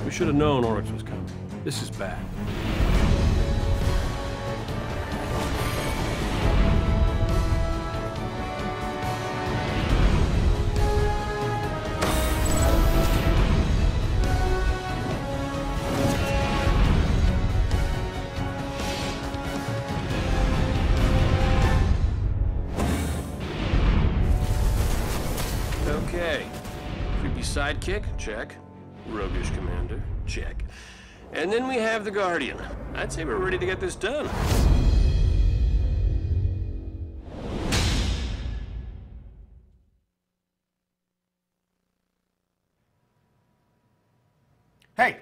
We should have known Oryx was coming. This is bad. Okay. Creepy sidekick? Check. Roguish commander? Check. And then we have the Guardian. I'd say we're ready to get this done. Hey,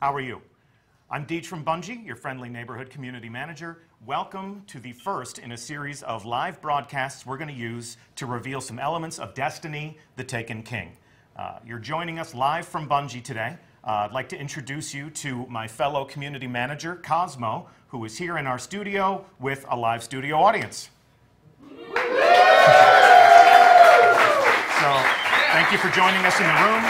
how are you? I'm Deej from Bungie, your friendly neighborhood community manager. Welcome to the first in a series of live broadcasts we're going to use to reveal some elements of Destiny: The Taken King. You're joining us live from Bungie today. I'd like to introduce you to my fellow community manager, Cosmo, who is here in our studio with a live studio audience. So, thank you for joining us in the room.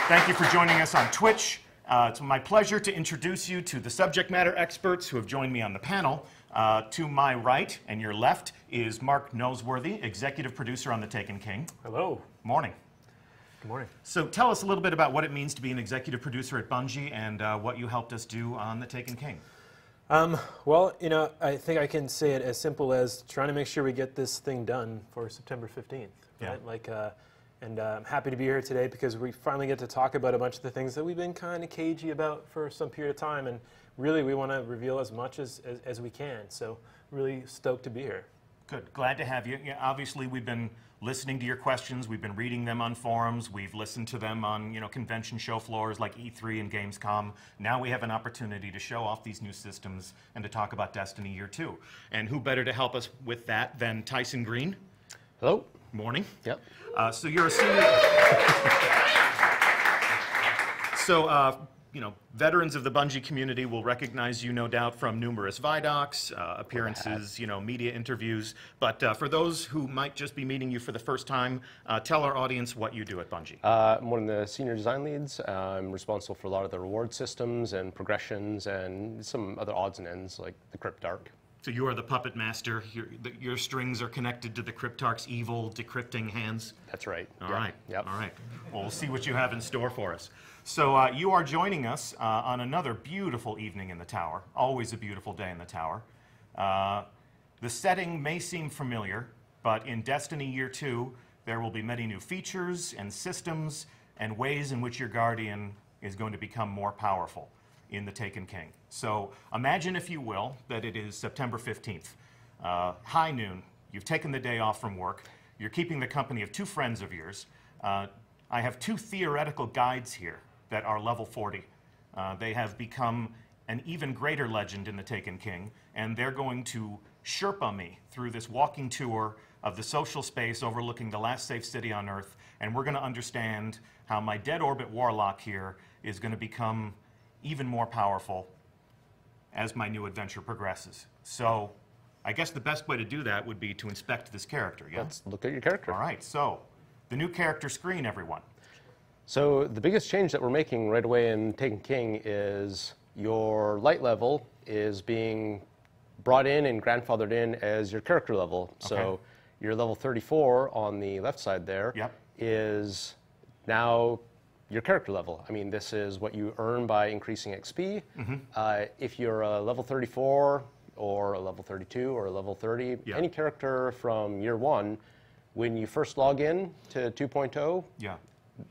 Thank you for joining us on Twitch. It's my pleasure to introduce you to the subject matter experts who have joined me on the panel. To my right and your left is Mark Noseworthy, executive producer on The Taken King. Hello. Morning. Good morning. So tell us a little bit about what it means to be an executive producer at Bungie and what you helped us do on The Taken King. Well, you know, I think I can say it as simple as trying to make sure we get this thing done for September 15th. Yeah. Right? Like, and I'm happy to be here today because we finally get to talk about a bunch of the things that we've been kind of cagey about for some period of time, and really we want to reveal as much as we can. So really stoked to be here. Good. Glad to have you. Yeah, obviously, we've been listening to your questions. We've been reading them on forums. We've listened to them on, convention show floors like E3 and Gamescom. Now we have an opportunity to show off these new systems and to talk about Destiny Year 2. And who better to help us with that than Tyson Green? Hello. Morning. Yep. So you're a senior... veterans of the Bungie community will recognize you, no doubt, from numerous Vidocs, appearances, media interviews. But for those who might just be meeting you for the first time, tell our audience what you do at Bungie. I'm one of the senior design leads. I'm responsible for a lot of the reward systems and progressions and some other odds and ends like the Cryptarch. So you are the puppet master. Your strings are connected to the Cryptarch's evil decrypting hands. That's right. All right. Yep. All right. Well, we'll see what you have in store for us. So you are joining us on another beautiful evening in the Tower. Always a beautiful day in the Tower. The setting may seem familiar, but in Destiny Year 2, there will be many new features and systems and ways in which your Guardian is going to become more powerful in The Taken King. So imagine, if you will, that it is September 15th. High noon. You've taken the day off from work. You're keeping the company of two friends of yours. I have two theoretical guides here that are level 40. They have become an even greater legend in The Taken King, and they're going to Sherpa me through this walking tour of the social space overlooking the last safe city on Earth, and we're going to understand how my dead orbit warlock here is going to become even more powerful as my new adventure progresses. So I guess the best way to do that would be to inspect this character, yeah? Let's look at your character. All right, so the new character screen, everyone. So the biggest change that we're making right away in Taken King is your light level is being brought in and grandfathered in as your character level. Okay. So your level 34 on the left side there is now your character level. I mean, this is what you earn by increasing XP. If you're a level 34 or a level 32 or a level 30, any character from year 1, when you first log in to 2.0,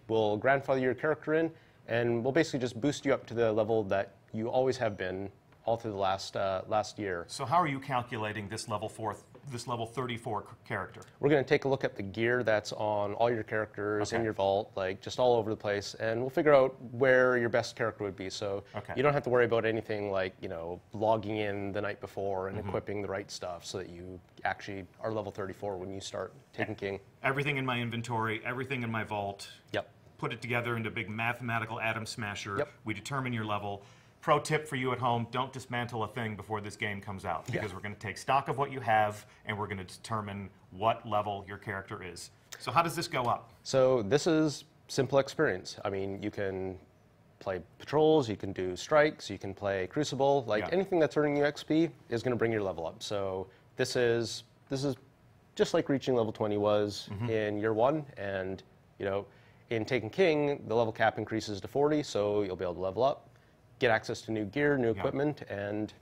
we'll grandfather your character in, and we'll basically just boost you up to the level that you always have been all through the last year. So how are you calculating this level 34 character? We're going to take a look at the gear that's on all your characters in your vault, like just all over the place, and we'll figure out where your best character would be. So you don't have to worry about anything like, logging in the night before and equipping the right stuff so that you actually are level 34 when you start Taken King. Everything in my inventory, everything in my vault. Put it together into a big mathematical atom smasher. We determine your level. Pro tip for you at home, don't dismantle a thing before this game comes out, because we're going to take stock of what you have and we're going to determine what level your character is. So how does this go up? So this is simple experience. I mean, you can play patrols, you can do strikes, you can play crucible. Like anything that's earning you XP is going to bring your level up. So this is just like reaching level 20 was in year 1, and you know, in Taken King, the level cap increases to 40, so you'll be able to level up, get access to new gear, new equipment, and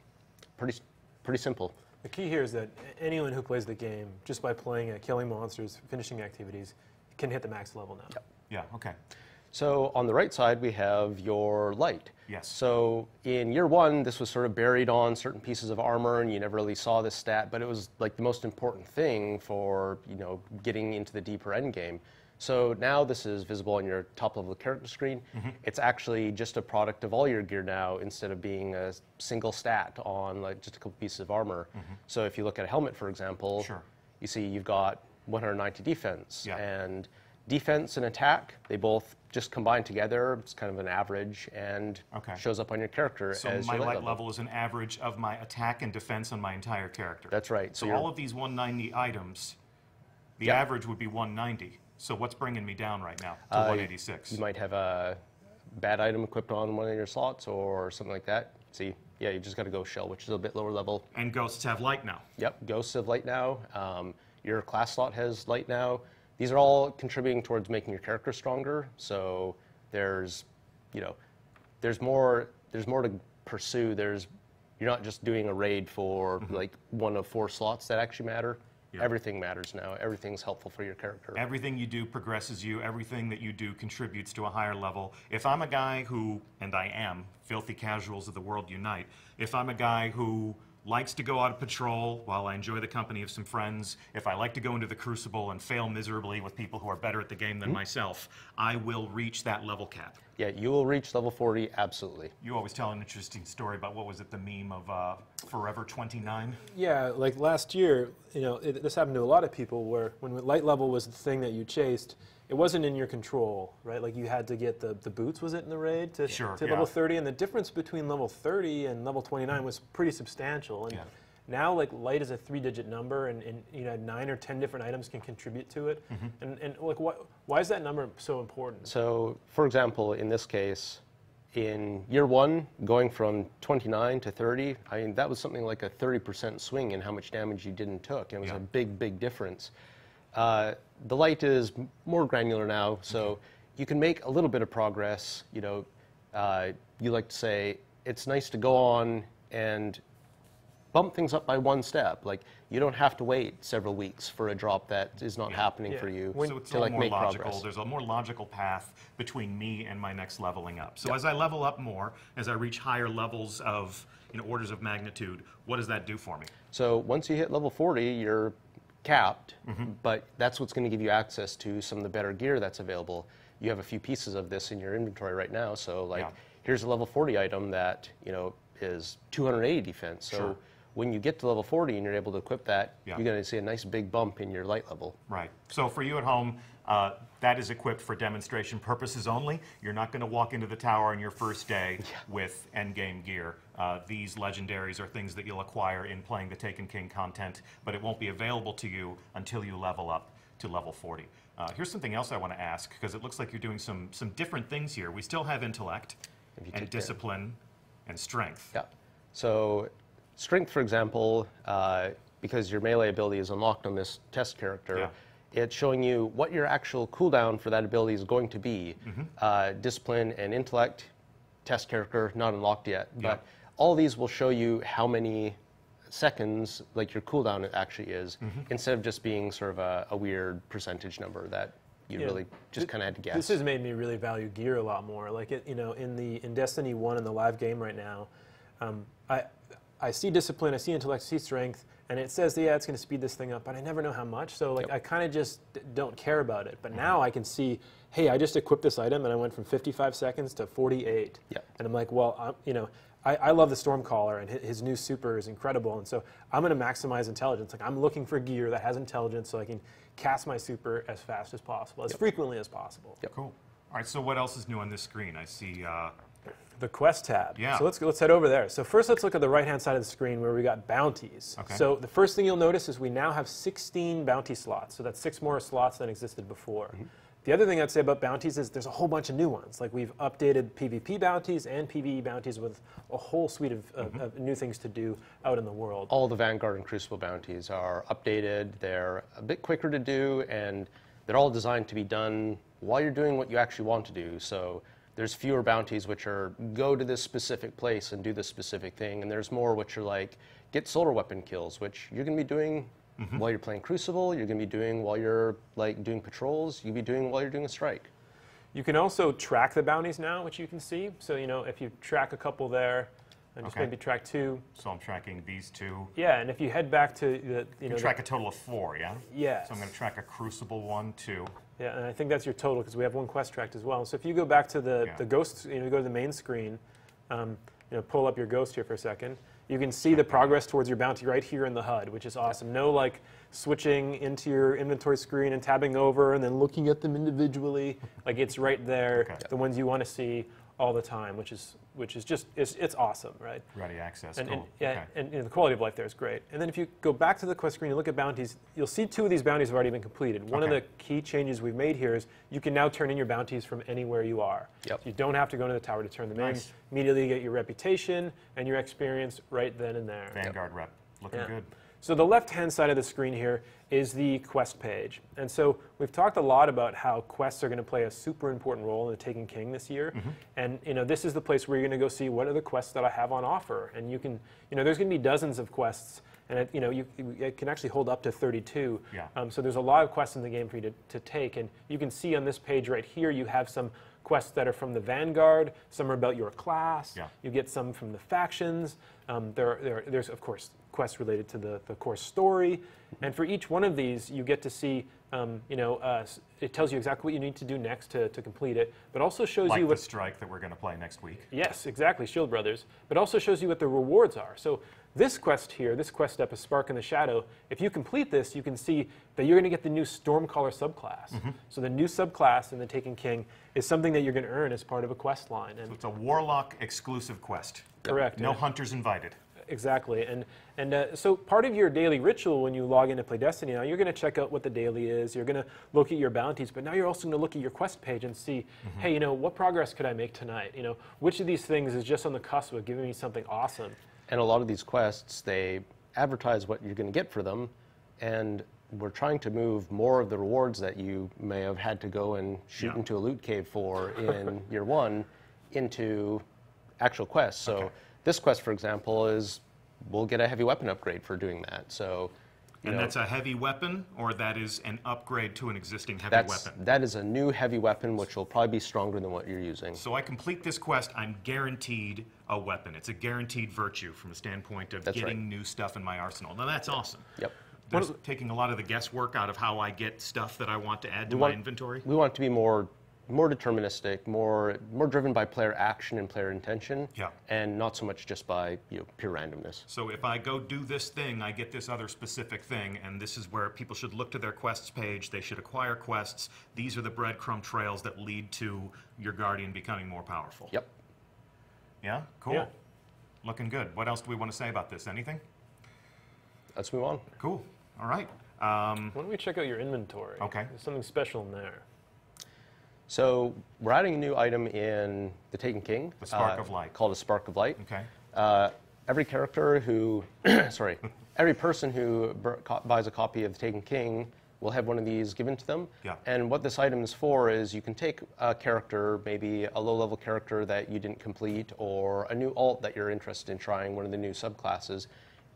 pretty simple. The key here is that anyone who plays the game, just by playing killing monsters, finishing activities, can hit the max level now. Yep. Yeah, okay. So on the right side, we have your light. Yes. So in year 1, this was sort of buried on certain pieces of armor, and you never really saw this stat, but it was like the most important thing for, you know, getting into the deeper end game. So now this is visible on your top level character screen. It's actually just a product of all your gear now, instead of being a single stat on like just a couple pieces of armor. So if you look at a helmet, for example, you see you've got 190 defense, and defense and attack, they both just combine together. It's kind of an average, and shows up on your character so as my your light level is an average of my attack and defense on my entire character. That's right. So all of these 190 items, the average would be 190. So what's bringing me down right now to 186? You might have a bad item equipped on one of your slots or something like that. See, yeah, you just got to go shell, which is a bit lower level. And ghosts have light now. Yep, ghosts have light now. Your class slot has light now. These are all contributing towards making your character stronger. So there's, you know, there's more to pursue. You're not just doing a raid for like 1 of 4 slots that actually matter. Everything matters now. Everything's helpful for your character. Everything you do progresses you. Everything that you do contributes to a higher level. If I'm a guy who, and I am, filthy casuals of the world unite, if I'm a guy who likes to go out of patrol while I enjoy the company of some friends, if I like to go into the Crucible and fail miserably with people who are better at the game than myself, I will reach that level cap. Yeah, you will reach level 40, absolutely. You always tell an interesting story about, what was it, the meme of Forever 29? Yeah, like last year, you know, this happened to a lot of people where when light level was the thing that you chased, it wasn't in your control, right? Like you had to get the boots, was it, in the raid to level 30? And the difference between level 30 and level 29 was pretty substantial. And now, like, light is a 3-digit number, and you know, 9 or 10 different items can contribute to it. And like, why is that number so important? So, for example, in this case, in year 1, going from 29 to 30, I mean, that was something like a 30% swing in how much damage you did and took. It was a big, big difference. The light is more granular now, so you can make a little bit of progress. You know, you like to say it's nice to go on and bump things up by 1 step. Like, you don't have to wait several weeks for a drop that is not happening for you so it's to like make logical. progress. There's a more logical path between me and my next leveling up. So as I level up more, as I reach higher levels of, you know, orders of magnitude, what does that do for me? So once you hit level 40, you're capped, but that's what's going to give you access to some of the better gear that's available. You have a few pieces of this in your inventory right now, so like here's a level 40 item that, you know, is 280 defense. So when you get to level 40 and you're able to equip that, you're going to see a nice big bump in your light level. Right. So for you at home, that is equipped for demonstration purposes only. You're not going to walk into the tower on your first day with endgame gear. These legendaries are things that you'll acquire in playing the Taken King content, but it won't be available to you until you level up to level 40. Here's something else I want to ask, because it looks like you're doing some different things here. We still have intellect and discipline and strength. Yeah. So strength, for example, because your melee ability is unlocked on this test character, it's showing you what your actual cooldown for that ability is going to be. Discipline and intellect, test character, not unlocked yet. But all these will show you how many seconds, like your cooldown actually is, instead of just being sort of a weird percentage number that you really just kind of had to guess. This has made me really value gear a lot more. Like, you know, in Destiny 1 in the live game right now, I see discipline, I see intellect, I see strength, and it says, yeah, it's going to speed this thing up, but I never know how much, so like I kind of just don't care about it. But now I can see, hey, I just equipped this item, and I went from 55 seconds to 48. And I'm like, well, you know, I love the Stormcaller, and his new super is incredible, and so I'm going to maximize intelligence. Like, I'm looking for gear that has intelligence so I can cast my super as fast as possible, as frequently as possible. Cool. All right, so what else is new on this screen? I see the quest tab. So let's head over there. So first let's look at the right-hand side of the screen where we got bounties. So the first thing you'll notice is we now have 16 bounty slots. So that's 6 more slots than existed before. The other thing I'd say about bounties is there's a whole bunch of new ones. Like we've updated PvP bounties and PvE bounties with a whole suite of new things to do out in the world. All the Vanguard and Crucible bounties are updated. They're a bit quicker to do, and they're all designed to be done while you're doing what you actually want to do. So there's fewer bounties which are go to this specific place and do this specific thing, and there's more which are like get solar weapon kills, which you're going to be doing while you're playing Crucible, you're going to be doing while you're like doing patrols, you'll be doing while you're doing a strike. You can also track the bounties now, which you can see. So, you know, if you track a couple there, and just maybe track 2. So I'm tracking these 2. Yeah, and if you head back to the, you know, track a total of 4, yeah? Yeah. So I'm going to track a Crucible 1, 2. Yeah, and I think that's your total because we have 1 quest tracked as well. So if you go back to the ghost, you know, go to the main screen, you know, pull up your ghost here for a second. You can see the progress towards your bounty right here in the HUD, which is awesome. No like switching into your inventory screen and tabbing over and then looking at them individually. Like it's right there, the ones you want to see all the time, which is just it's awesome, right? Ready access. And, cool. and the quality of life there is great. And then if you go back to the quest screen and look at bounties, you'll see 2 of these bounties have already been completed. One of the key changes we've made here is you can now turn in your bounties from anywhere you are. Yep. So you don't have to go to the tower to turn them in. Immediately get your reputation and your experience right then and there. Vanguard rep. Looking good. So the left-hand side of the screen here is the quest page. And so we've talked a lot about how quests are going to play a super important role in the Taken King this year. And you know, this is the place where you're going to go see what are the quests that I have on offer. And you can, you know, there's going to be dozens of quests, and it, you know, it can actually hold up to 32. So there's a lot of quests in the game for you to take. And you can see on this page right here, you have some quests that are from the Vanguard, some are about your class, you get some from the factions, there's of course quests related to the core story, and for each one of these you get to see, you know, it tells you exactly what you need to do next to complete it, but also shows like you what the strike that we're going to play next week. Yes, exactly, Shield Brothers, but also shows you what the rewards are. So this quest here, this quest step is Spark in the Shadow. If you complete this, you can see that you're going to get the new Stormcaller subclass. So the new subclass in the Taken King is something that you're going to earn as part of a quest line. And so it's a Warlock exclusive quest. Correct. No hunters invited. Exactly, and so part of your daily ritual when you log in to play Destiny now, you're going to check out what the daily is, you're going to look at your bounties, but now you're also going to look at your quest page and see, hey, you know, what progress could I make tonight? You know, which of these things is just on the cusp of giving me something awesome? And a lot of these quests, they advertise what you're going to get for them, and we're trying to move more of the rewards that you may have had to go and shoot into a loot cave for in year 1 into actual quests. So this quest, for example, is we'll get a heavy weapon upgrade for doing that. So, and that's a heavy weapon, or that is an upgrade to an existing heavy weapon? That is a new heavy weapon, which will probably be stronger than what you're using. So I complete this quest, I'm guaranteed a weapon. It's a guaranteed virtue from the standpoint of getting new stuff in my arsenal. Now that's awesome. Yep. There's taking a lot of the guesswork out of how I get stuff that I want to add to my inventory. We want it to be more deterministic, more driven by player action and player intention, and not so much just by pure randomness. So if I go do this thing, I get this other specific thing, and this is where people should look to their quests page. They should acquire quests. These are the breadcrumb trails that lead to your Guardian becoming more powerful. Yep. Yeah? Cool. Yeah. Looking good. What else do we want to say about this? Anything? Let's move on. Cool. All right. Why don't we check out your inventory? Okay. There's something special in there. So we're adding a new item in the Taken King. The Spark of Light. Called a Spark of Light. Okay. Every character who, every person who buys a copy of the Taken King will have one of these given to them. Yeah. And what this item is for is you can take a character, maybe a low-level character that you didn't complete, or a new alt that you're interested in trying, one of the new subclasses,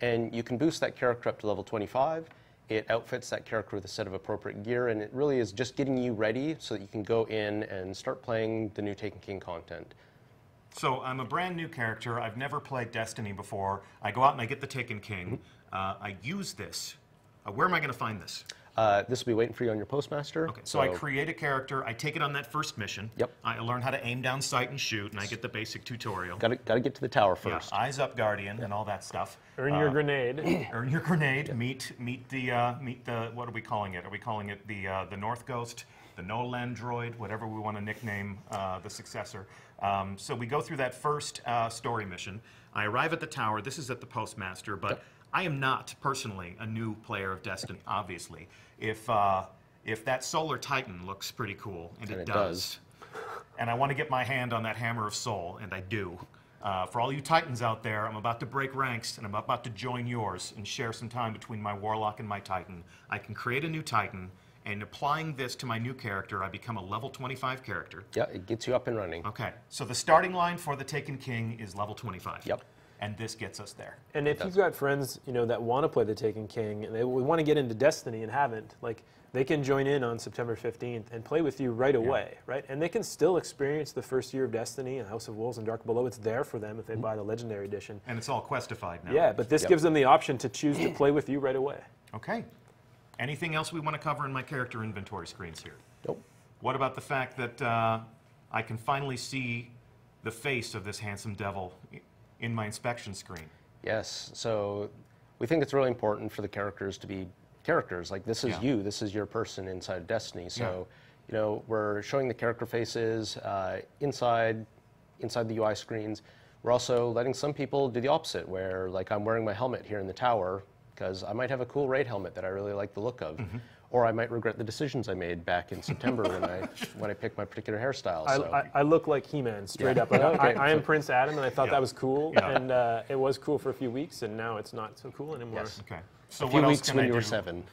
and you can boost that character up to level 25. It outfits that character with a set of appropriate gear, and it really is just getting you ready so that you can go in and start playing the new Taken King content. So I'm a brand new character. I've never played Destiny before. I go out and I get the Taken King. I use this. Where am I going to find this? This will be waiting for you on your Postmaster. Okay, so I create a character. I take it on that first mission. Yep. I learn how to aim down sight and shoot, and I get the basic tutorial. Got to get to the tower first. Yeah, eyes up, Guardian, and all that stuff. Earn your grenade. Earn your grenade. Meet the what are we calling it? Are we calling it the North Ghost, the Noland Droid, whatever we want to nickname the successor? So we go through that first story mission. I arrive at the tower. This is at the Postmaster, but I am not personally a new player of Destiny. Obviously, if if that Solar Titan looks pretty cool, and it does, and I want to get my hand on that Hammer of Soul, and I do. For all you Titans out there, I'm about to break ranks, and I'm about to join yours and share some time between my Warlock and my Titan. I can create a new Titan, and applying this to my new character, I become a level 25 character. Yeah, it gets you up and running. Okay, so the starting line for the Taken King is level 25. Yep. And this gets us there. And if you've got friends, that want to play the Taken King, and they want to get into Destiny and haven't, like, they can join in on September 15th and play with you right away, right? And they can still experience the first year of Destiny and House of Wolves and Dark Below. It's there for them if they buy the Legendary Edition. And it's all questified now. Yeah, but this gives them the option to choose to play with you right away. Okay. Anything else we want to cover in my character inventory screens here? Nope. What about the fact that I can finally see the face of this handsome devil in my inspection screen? Yes, so we think it's really important for the characters to be characters. Like, this is you, this is your person inside of Destiny. So, we're showing the character faces inside the UI screens. We're also letting some people do the opposite, where, like, I'm wearing my helmet here in the tower because I might have a cool raid helmet that I really like the look of. Or I might regret the decisions I made back in September when I picked my particular hairstyle. I look like He-Man, straight up. I am Prince Adam, and I thought that was cool. And it was cool for a few weeks, and now it's not so cool anymore. Yes. Okay. So a few what weeks else can when I you were do? 7.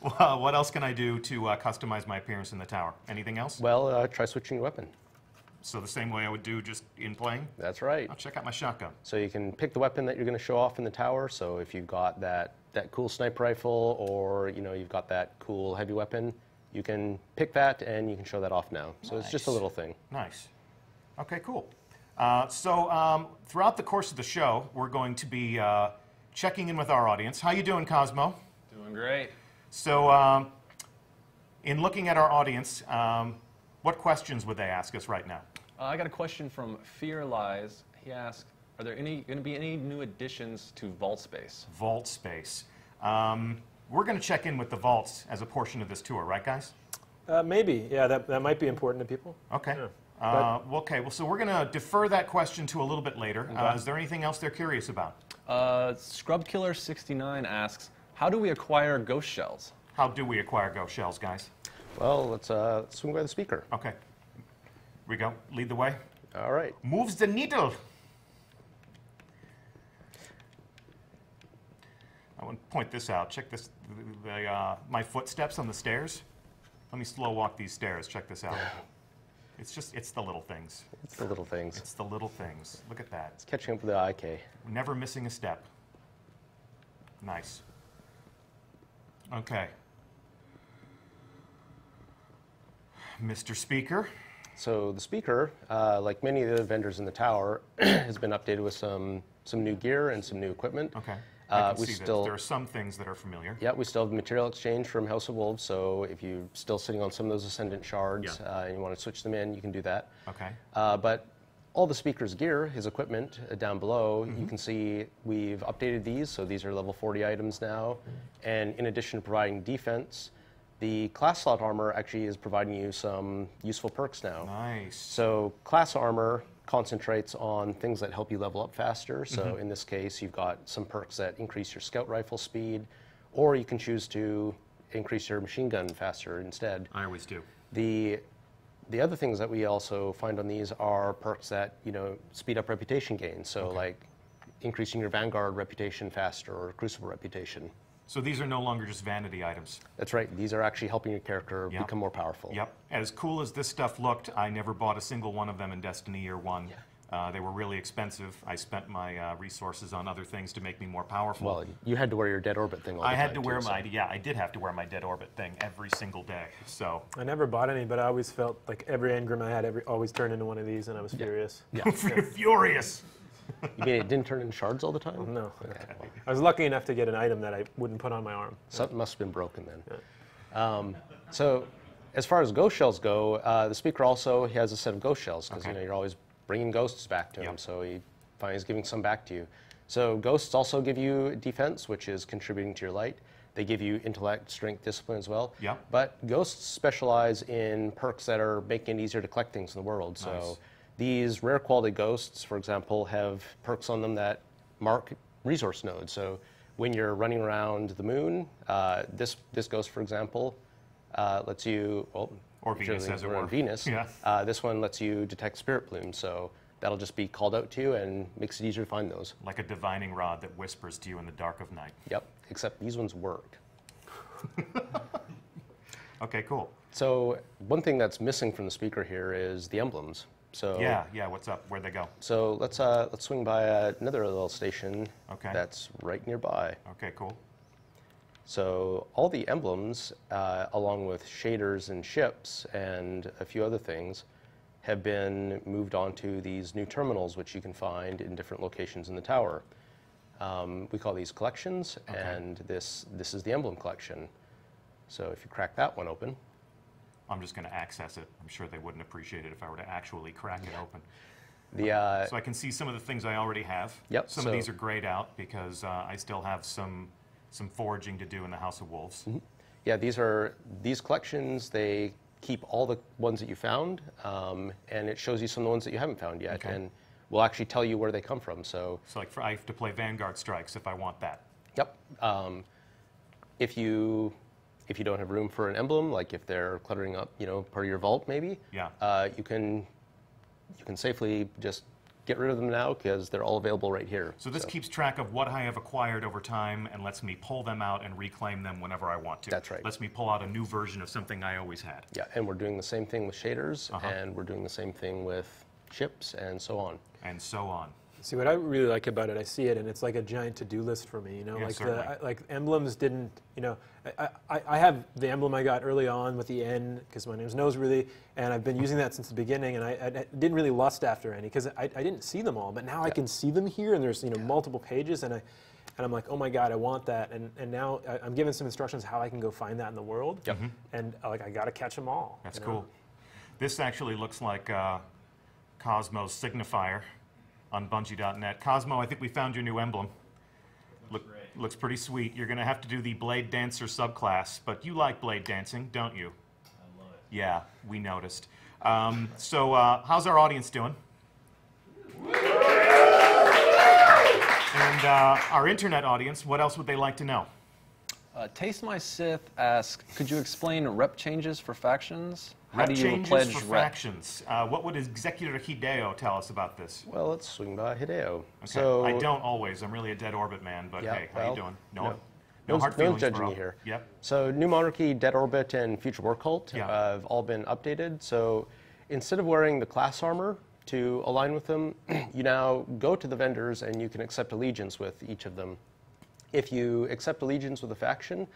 Well, what else can I do to customize my appearance in the tower? Anything else? Well, try switching your weapon. So the same way I would do just in playing? That's right. I'll check out my shotgun. So you can pick the weapon that you're going to show off in the tower. So if you've got that cool sniper rifle, or you've got that cool heavy weapon, you can pick that and you can show that off now. So it's just a little thing. Nice. Okay, cool. So throughout the course of the show, we're going to be checking in with our audience. How you doing, Cosmo? Doing great. So in looking at our audience, what questions would they ask us right now? I got a question from Fear Lies. He asked, are there going to be any new additions to Vault Space? Vault Space. We're going to check in with the vaults as a portion of this tour, right, guys? Maybe. Yeah, that might be important to people. Okay. Yeah. Okay, well, so we're going to defer that question to a little bit later. Is there anything else they're curious about? Scrubkiller69 asks, how do we acquire ghost shells? How do we acquire ghost shells, guys? Well, let's swing by the speaker. Okay. Here we go. Lead the way. All right. Moves the needle. I want to point this out. Check this. My footsteps on the stairs. Let me slow walk these stairs. Check this out. It's the little things. It's the little things. It's the little things. Look at that. It's catching up with the IK. Never missing a step. Nice. Okay. Mr. Speaker. So the speaker, like many of the vendors in the tower, has been updated with some new gear and some new equipment. Okay. I can we see still, that there are some things that are familiar. Yeah, we still have material exchange from House of Wolves, so if you're still sitting on some of those Ascendant shards and you want to switch them in, you can do that. Okay. But all the speaker's gear, his equipment, down below, you can see we've updated these, so these are level 40 items now. And in addition to providing defense, the class slot armor actually is providing you some useful perks now. Nice. So class armor concentrates on things that help you level up faster. So in this case, you've got some perks that increase your scout rifle speed, or you can choose to increase your machine gun faster instead. I always do. The other things that we also find on these are perks that speed up reputation gains. So like increasing your Vanguard reputation faster or Crucible reputation. So these are no longer just vanity items. That's right. These are actually helping your character become more powerful. Yep. As cool as this stuff looked, I never bought a single one of them in Destiny Year 1. They were really expensive. I spent my resources on other things to make me more powerful. Well, you had to wear your Dead Orbit thing all the time. I had to wear I did have to wear my Dead Orbit thing every single day. So I never bought any, but I always felt like every engram I had always turned into one of these, and I was furious. Yeah. Furious. You mean it didn't turn into shards all the time? No. Okay. I was lucky enough to get an item that I wouldn't put on my arm. Something must have been broken then. So as far as ghost shells go, the speaker also has a set of ghost shells, because you're always bringing ghosts back to him, so he finally is giving some back to you. So ghosts also give you defense, which is contributing to your light. They give you intellect, strength, discipline as well. Yeah. But ghosts specialize in perks that are making it easier to collect things in the world. So these rare quality ghosts, for example, have perks on them that mark resource nodes. So when you're running around the moon, this ghost, for example, lets you, well, or Venus, as it were. On Venus. Yeah. This one lets you detect spirit plumes, so that'll just be called out to you and makes it easier to find those. Like a divining rod that whispers to you in the dark of night. Yep, except these ones work. Okay, cool. So one thing that's missing from the speaker here is the emblems. So yeah, what's up? Where'd they go? So let's swing by another little station that's right nearby. Okay, cool. So all the emblems, along with shaders and ships and a few other things, have been moved onto these new terminals, which you can find in different locations in the tower. We call these collections, and this is the emblem collection. So if you crack that one open. I'm just going to access it. I'm sure they wouldn't appreciate it if I were to actually crack it open. So I can see some of the things I already have. Yep. Some of these are grayed out because I still have some foraging to do in the House of Wolves. Mm-hmm. Yeah, these collections, they keep all the ones that you found, and it shows you some of the ones that you haven't found yet, and will actually tell you where they come from. So like I have to play Vanguard Strikes if I want that. Yep. If you don't have room for an emblem, like if they're cluttering up, part of your vault, maybe. Yeah. You can safely just get rid of them now because they're all available right here. So this keeps track of what I have acquired over time and lets me pull them out and reclaim them whenever I want to. That's right. Lets me pull out a new version of something I always had. Yeah, and we're doing the same thing with shaders, and we're doing the same thing with ships, and so on. And so on. See, what I really like about it, I see it, and it's like a giant to-do list for me. Yeah, like emblems didn't. I have the emblem I got early on with the N because my name's Noseworthy, and I've been using that since the beginning. And I didn't really lust after any because I didn't see them all, but now I can see them here, and there's multiple pages, and I'm like, oh my god, I want that, and now I'm given some instructions how I can go find that in the world. Yep. And I got to catch them all. That's cool. This actually looks like Cosmo's signifier on Bungie.net. Cosmo, I think we found your new emblem. Looks pretty sweet. You're going to have to do the Blade Dancer subclass, but you like blade dancing, don't you? I love it. Yeah, we noticed. So how's our audience doing? And our internet audience, what else would they like to know? Taste My Sith asks, could you explain rep changes for factions? How Rep do you changes pledge for rep? factions. What would Executor Hideo tell us about this? Well, let's swing by Hideo. Okay. So I don't always. I'm really a dead orbit man, but hey, how you doing? No hard no feelings, judging bro. you here. Yep. So New Monarchy, Dead Orbit, and Future War Cult have all been updated. So instead of wearing the class armor to align with them, you now go to the vendors and you can accept allegiance with each of them. If you accept allegiance with a faction,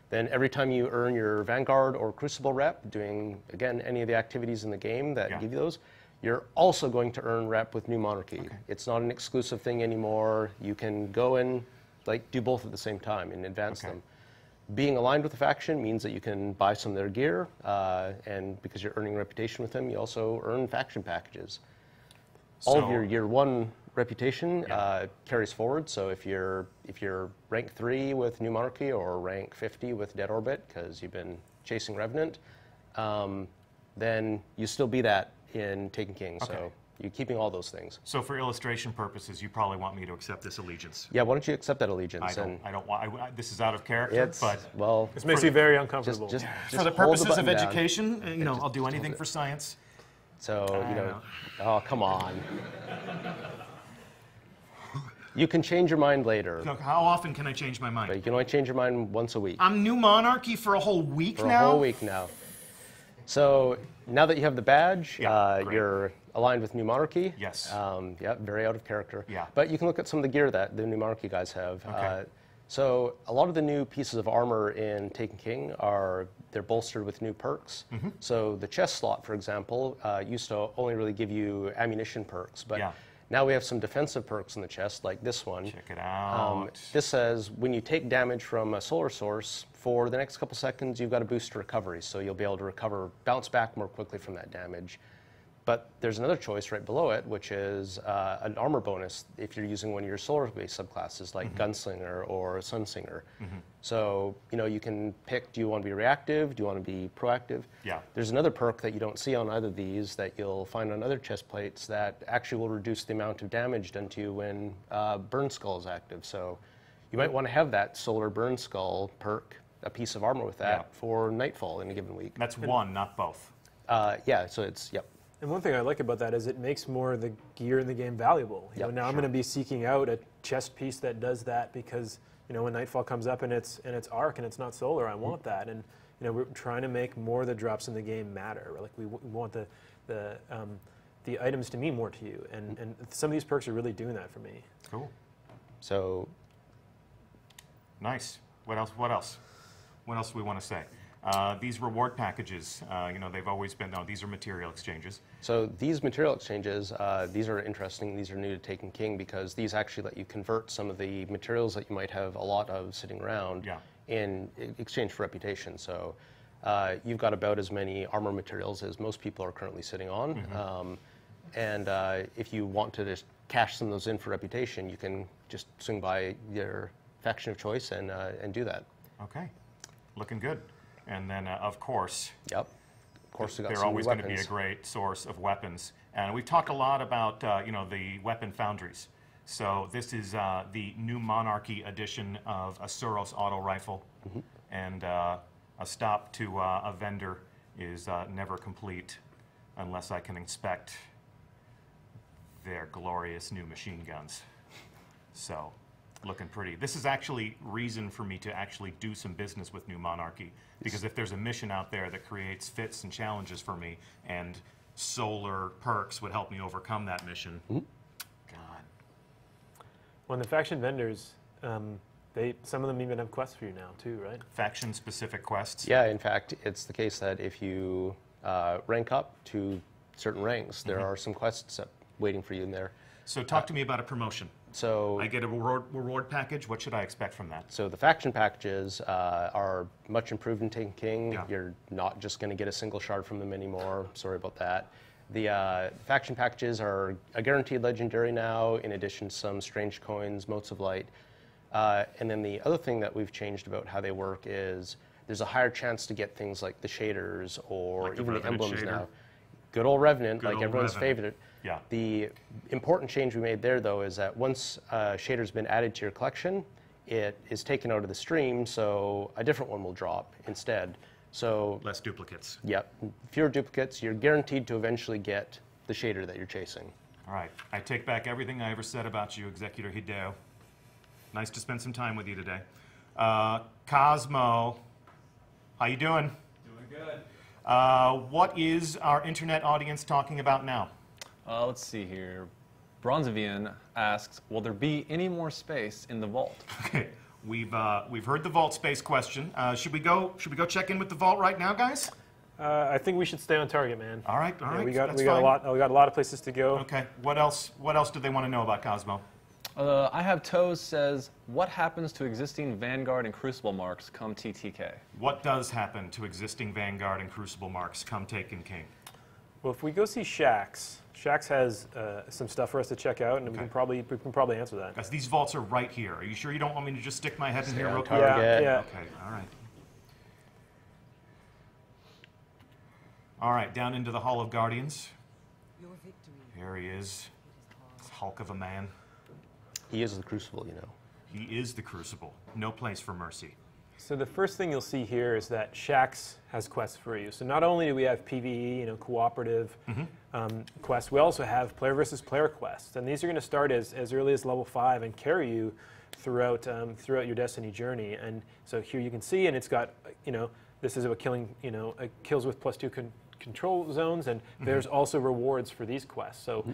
then every time you earn your Vanguard or Crucible rep, doing, again, any of the activities in the game that give you those, you're also going to earn rep with New Monarchy. It's not an exclusive thing anymore. You can go and do both at the same time and advance them. Being aligned with a faction means that you can buy some of their gear, and because you're earning reputation with them, you also earn faction packages. All of your year one reputation carries forward. So if you're rank 3 with New Monarchy or rank 50 with Dead Orbit because you've been chasing Revenant, then you still be that in Taken King. So you're keeping all those things. So for illustration purposes, you probably want me to accept this allegiance. Yeah, why don't you accept that allegiance? I don't want. This is out of character, but well, this makes me very uncomfortable. Just for the hold purposes of button education, I'll do anything for science. So oh come on. You can change your mind later. Look, how often can I change my mind? But you can only change your mind once a week. I'm New Monarchy for a whole week now? For a whole week now. So now that you have the badge, you're aligned with New Monarchy. Yes. Very out of character. Yeah. But you can look at some of the gear that the New Monarchy guys have. So a lot of the new pieces of armor in Taken King they're bolstered with new perks. So the chest slot, for example, used to only really give you ammunition perks, but now we have some defensive perks in the chest, like this one. Check it out. This says when you take damage from a solar source, for the next couple seconds, you've got a boost to recovery, so you'll be able to bounce back more quickly from that damage. But there's another choice right below it, which is an armor bonus if you're using one of your solar-based subclasses, like Gunslinger or Sunsinger. So, you can pick, do you want to be reactive? Do you want to be proactive? Yeah. There's another perk that you don't see on either of these that you'll find on other chest plates that actually will reduce the amount of damage done to you when Burn Skull is active. So you might want to have that Solar Burn Skull perk, a piece of armor with that for Nightfall in a given week. That's one, not both. Yeah, so it's, yep. And one thing I like about that is it makes more of the gear in the game valuable. You know, now I'm going to be seeking out a chest piece that does that because, you know, when Nightfall comes up and it's arc and it's not solar, I want that. And, you know, we're trying to make more of the drops in the game matter. Like we want the items to mean more to you. And some of these perks are really doing that for me. Cool. So nice. What else? What else? What else do we want to say? These reward packages, you know, they've always been, these are material exchanges. So these material exchanges, these are interesting. These are new to Taken King because these actually let you convert some of the materials that you might have a lot of sitting around in exchange for reputation. So you've got about as many armor materials as most people are currently sitting on. And if you want to just cash some of those in for reputation, you can just swing by your faction of choice and do that. Okay, looking good. And then, of course, of course, they're always going to be a great source of weapons. And we've talked a lot about, you know, the weapon foundries. So this is the new Monarchy edition of a Suros auto rifle. And a stop to a vendor is never complete unless I can inspect their glorious new machine guns. So, looking pretty. This is actually reason for me to actually do some business with New Monarchy, because if there's a mission out there that creates fits and challenges for me, and solar perks would help me overcome that mission, God. Well, the faction vendors, some of them even have quests for you now too, right? Faction-specific quests? Yeah, in fact, it's the case that if you rank up to certain ranks, there are some quests waiting for you in there. So talk to me about a promotion. So I get a reward package. What should I expect from that? So the faction packages are much improved in Taken King. Yeah. You're not just going to get a single shard from them anymore. Sorry about that. The faction packages are a guaranteed legendary now, in addition to some strange coins, motes of light. And then the other thing that we've changed about how they work is there's a higher chance to get things like the shaders or like even the emblems shader. now. Good old Revenant, Good like old everyone's Revenant. favorite. Yeah. The important change we made there, though, is that once a shader's been added to your collection, it is taken out of the stream, so a different one will drop instead. So less duplicates. Yep, fewer duplicates. You're guaranteed to eventually get the shader that you're chasing. All right. I take back everything I ever said about you, Executor Hideo. Nice to spend some time with you today. Cosmo, how you doing? Doing good. What is our internet audience talking about now? Let's see here. Bronzevian asks, will there be any more space in the vault? Okay, we've heard the vault space question. Should we go check in with the vault right now, guys? I think we should stay on target, man. All right, all right. We got that's a fine. lot of places to go. Okay. What else do they want to know about Cosmo? I have Toes says, what happens to existing Vanguard and Crucible marks come TTK? What does happen to existing Vanguard and Crucible marks come Taken King? Well, if we go see Shax has some stuff for us to check out, and we can probably answer that. Guys, these vaults are right here. Are you sure you don't want me to just stick my head in here real quick? Yeah. Okay, all right. All right, down into the Hall of Guardians. Your victory. Here he is. This hulk of a man. He is the Crucible, you know. He is the Crucible. No place for mercy. So the first thing you'll see here is that Shax has quests for you. So not only do we have PvE, cooperative quests, we also have player versus player quests, and these are going to start as early as level 5 and carry you throughout your Destiny journey. And so here you can see, and it's got this is about killing kills with +2 control zones, and there's also rewards for these quests. So.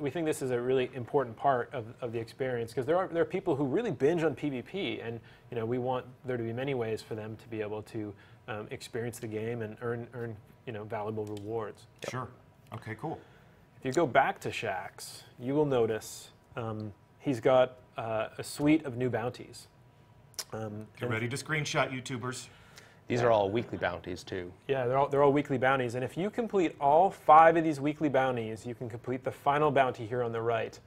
We think this is a really important part of the experience, because there are people who really binge on PvP, and we want there to be many ways for them to be able to experience the game and earn valuable rewards. Sure. Okay, cool. If you go back to Shax, you will notice he's got a suite of new bounties. Get ready to screenshot, YouTubers. These are all weekly bounties, too. Yeah, they're all weekly bounties. And if you complete all 5 of these weekly bounties, you can complete the final bounty here on the right,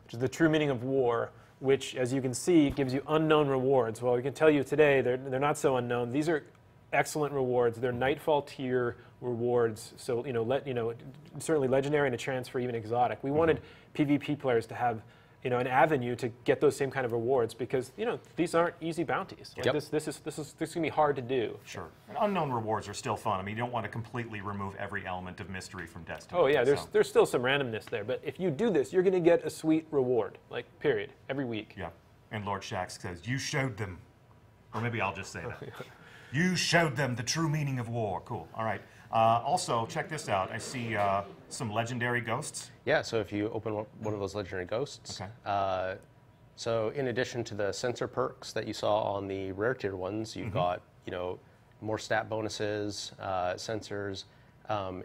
which is the true meaning of war, which, as you can see, gives you unknown rewards. Well, we can tell you today they're not so unknown. These are excellent rewards. They're Nightfall tier rewards, so certainly legendary and a chance for even exotic. We wanted PvP players to have an avenue to get those same kind of rewards, because these aren't easy bounties. Like this is gonna be hard to do. Sure. And unknown rewards are still fun. I mean, you don't want to completely remove every element of mystery from Destiny. Oh yeah, there's still some randomness there, but if you do this, you're gonna get a sweet reward, like period, every week. Yeah. And Lord Shaxx says, "You showed them," or maybe I'll just say that. You showed them the true meaning of war. Cool. All right. Also, check this out. I see some legendary ghosts. Yeah, so if you open one of those legendary ghosts, so in addition to the sensor perks that you saw on the rare tier ones, you've got, more stat bonuses, sensors,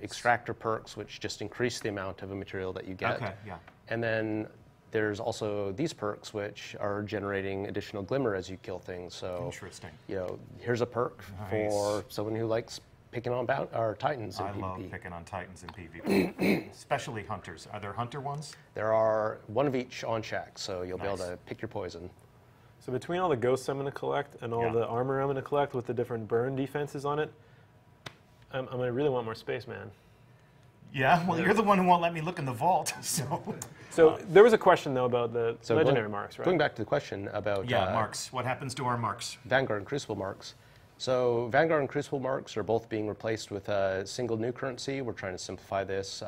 extractor perks, which just increase the amount of a material that you get. Okay, yeah. And then there's also these perks, which are generating additional glimmer as you kill things. So, interesting. Here's a perk for someone who likes picking on Titans in PvP. I love picking on Titans in PvP, especially hunters. Are there hunter ones? There are one of each on Shaxx, so you'll be able to pick your poison. So between all the ghosts I'm going to collect and all the armor I'm going to collect with the different burn defenses on it, I'm going to really want more space, man. Yeah, well, you're the one who won't let me look in the vault, So there was a question, though, about the legendary marks, right? Going back to the question about... marks. What happens to our marks? Vanguard and Crucible marks. So Vanguard and Crucible marks are both being replaced with a single new currency. We're trying to simplify this,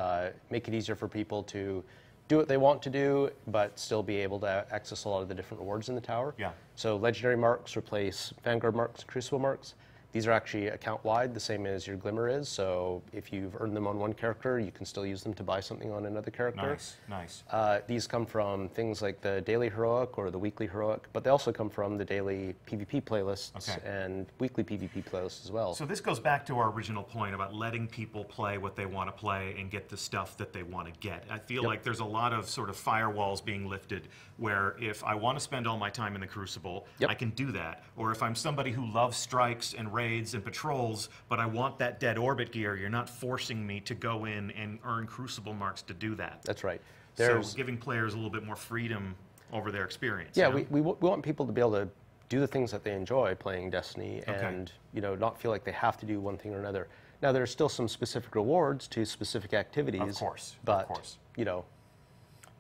make it easier for people to do what they want to do, but still be able to access a lot of the different rewards in the tower. Yeah. So legendary marks replace Vanguard marks and Crucible marks. These are actually account-wide, the same as your Glimmer is. So if you've earned them on one character, you can still use them to buy something on another character. Nice. These come from things like the daily heroic or the weekly heroic, but they also come from the daily PvP playlists and weekly PvP playlists as well. So this goes back to our original point about letting people play what they want to play and get the stuff that they want to get. I feel like there's a lot of sort of firewalls being lifted where if I want to spend all my time in the Crucible, I can do that. Or if I'm somebody who loves strikes and raids and patrols, but I want that dead orbit gear, you're not forcing me to go in and earn Crucible marks to do that. That's right. So giving players a little bit more freedom over their experience. Yeah, we want people to be able to do the things that they enjoy playing Destiny and not feel like they have to do one thing or another. Now, there's still some specific rewards to specific activities. Of course.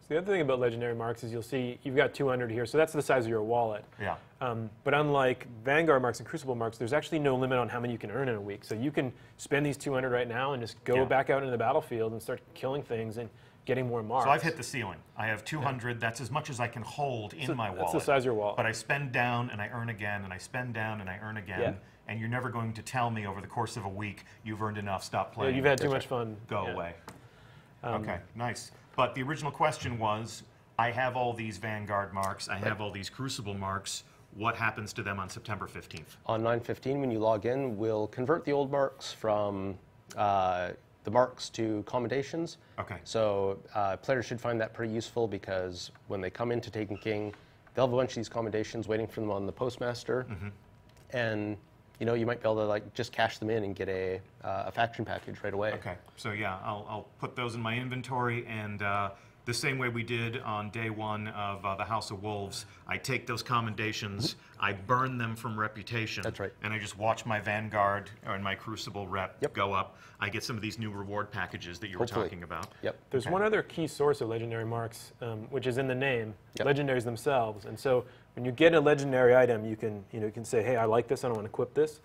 So the other thing about legendary marks is you'll see you've got 200 here, so that's the size of your wallet. Yeah. But unlike Vanguard marks and Crucible marks, there's actually no limit on how many you can earn in a week. So you can spend these 200 right now and just go back out into the battlefield and start killing things and getting more marks. So I've hit the ceiling. I have 200. That's as much as I can hold in my wallet. That's the size of your wallet. But I spend down and I earn again, and I spend down and I earn again. Yeah. And you're never going to tell me over the course of a week you've earned enough. Stop playing. Yeah, you've had too much fun. Go away. Okay, nice. But the original question was, I have all these Vanguard marks. I have all these Crucible marks. What happens to them on September 15th? On 9/15, when you log in, we'll convert the old marks from the marks to commendations. Okay. So players should find that pretty useful because when they come into Taken King, they'll have a bunch of these commendations waiting for them on the Postmaster. And you might be able to just cash them in and get a faction package right away. Okay. So yeah, I'll put those in my inventory, and the same way we did on day one of the House of Wolves, I take those commendations, I burn them from reputation. That's right. And I just watch my Vanguard and my Crucible rep go up. I get some of these new reward packages that you were talking about. Yep. There's one other key source of legendary marks, which is in the name, legendaries themselves. And so when you get a legendary item, you can say, hey, I like this, I don't want to equip this.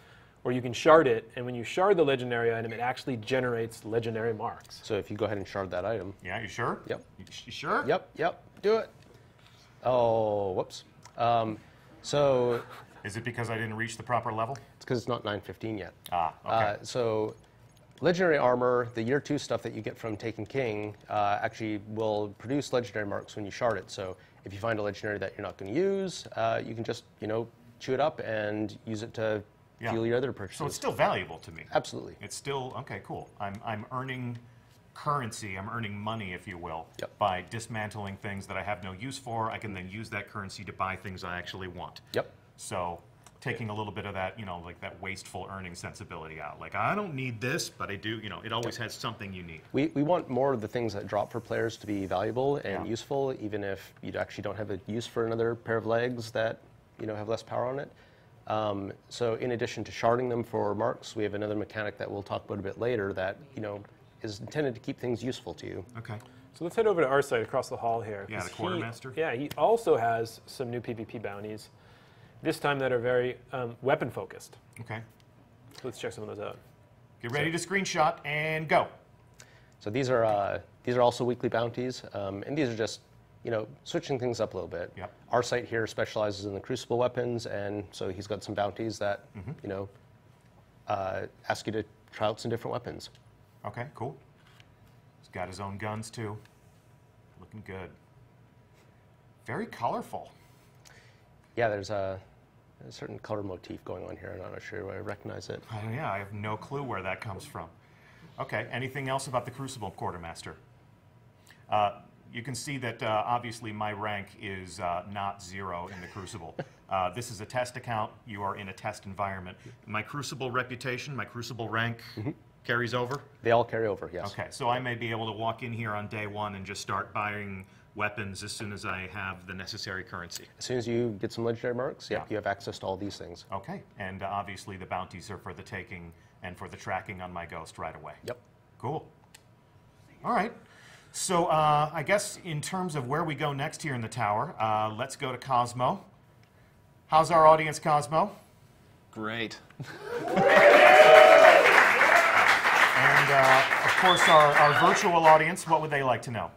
Or you can shard it, and when you shard the legendary item, it actually generates legendary marks. So if you go ahead and shard that item. Yeah, you sure? Yep. You sure? Yep, do it. Oh, whoops. So... Is it because I didn't reach the proper level? It's because it's not 9/15 yet. Okay. So legendary armor, the year 2 stuff that you get from Taken King, actually will produce legendary marks when you shard it. So if you find a legendary that you're not going to use, you can just, chew it up and use it to fuel your other purchases. So it's still valuable to me. Absolutely. It's still, okay, cool. I'm earning currency, I'm earning money, if you will, Yep. by dismantling things that I have no use for. I can then use that currency to buy things I actually want. Yep. So taking a little bit of that, like that wasteful earning sensibility out. Like, I don't need this, but I do, it always has something you need. We want more of the things that drop for players to be valuable and useful, even if you actually don't have a use for another pair of legs that, have less power on it. So in addition to sharding them for marks, we have another mechanic that we'll talk about a bit later that, is intended to keep things useful to you. Okay. So let's head over to our site across the hall here. Yeah, 'cause the Quartermaster. Yeah, he also has some new PvP bounties, this time that are very weapon focused. Okay. So let's check some of those out. Get ready to screenshot and go. So these are also weekly bounties, and these are just, you know, switching things up a little bit. Yep. Our site here specializes in the Crucible weapons, and so he's got some bounties that, you know, ask you to try out some different weapons. Okay, cool. He's got his own guns too. Looking good. Very colorful. Yeah, there's a certain color motif going on here. I'm not sure I recognize it. Yeah, I have no clue where that comes from. Okay, anything else about the Crucible Quartermaster? You can see that obviously my rank is not 0 in the Crucible. This is a test account. You are in a test environment. My Crucible reputation, my Crucible rank carries over? They all carry over, yes. Okay, so I may be able to walk in here on day 1 and just start buying weapons as soon as I have the necessary currency. As soon as you get some legendary marks, Yeah. you have access to all these things. Okay, and obviously the bounties are for the taking and for the tracking on my ghost right away. Yep. Cool. All right. So I guess in terms of where we go next here in the tower, let's go to Cosmo. How's our audience, Cosmo? Great. And of course, our virtual audience, what would they like to know?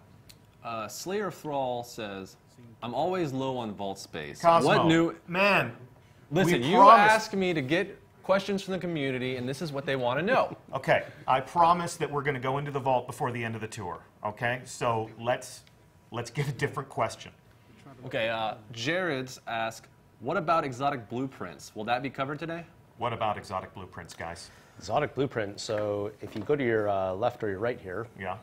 Slayer Thrall says, I'm always low on vault space. Cosmo, What new... man, Listen, we you promised- asked me to get questions from the community, and this is what they want to know. Okay, I promise that we're going to go into the vault before the end of the tour. Okay, so let's get a different question. Okay, Jared's asked, what about exotic blueprints? Will that be covered today? What about exotic blueprints, guys? Exotic blueprint. So if you go to your left or your right here, Yeah.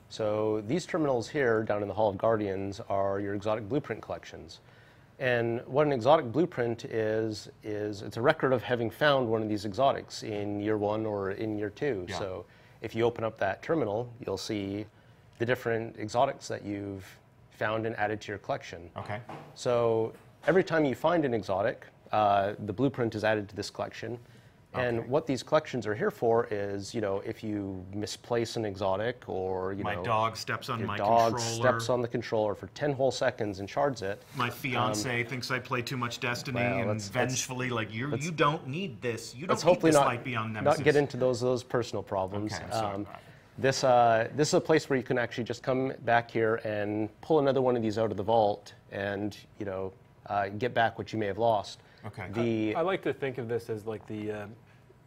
so these terminals here down in the Hall of Guardians are your exotic blueprint collections. And what an exotic blueprint is it's a record of having found one of these exotics in year 1 or in year 2. Yeah. So if you open up that terminal, you'll see the different exotics that you've found and added to your collection. Okay. So every time you find an exotic, the blueprint is added to this collection. And Okay. what these collections are here for is, you know, if you misplace an exotic or, you My know, dog steps on your my dog controller. steps on the controller for 10 whole seconds and shards it. My fiance thinks I play too much Destiny, well, and let's- vengefully, like, you don't need this. You Let's don't need hopefully this not, Light Beyond Nemesis. not get into those personal problems. Okay, I'm sorry. This is a place where you can actually just come back here and pull another one of these out of the vault and, you know, get back what you may have lost. Okay. I like to think of this as like the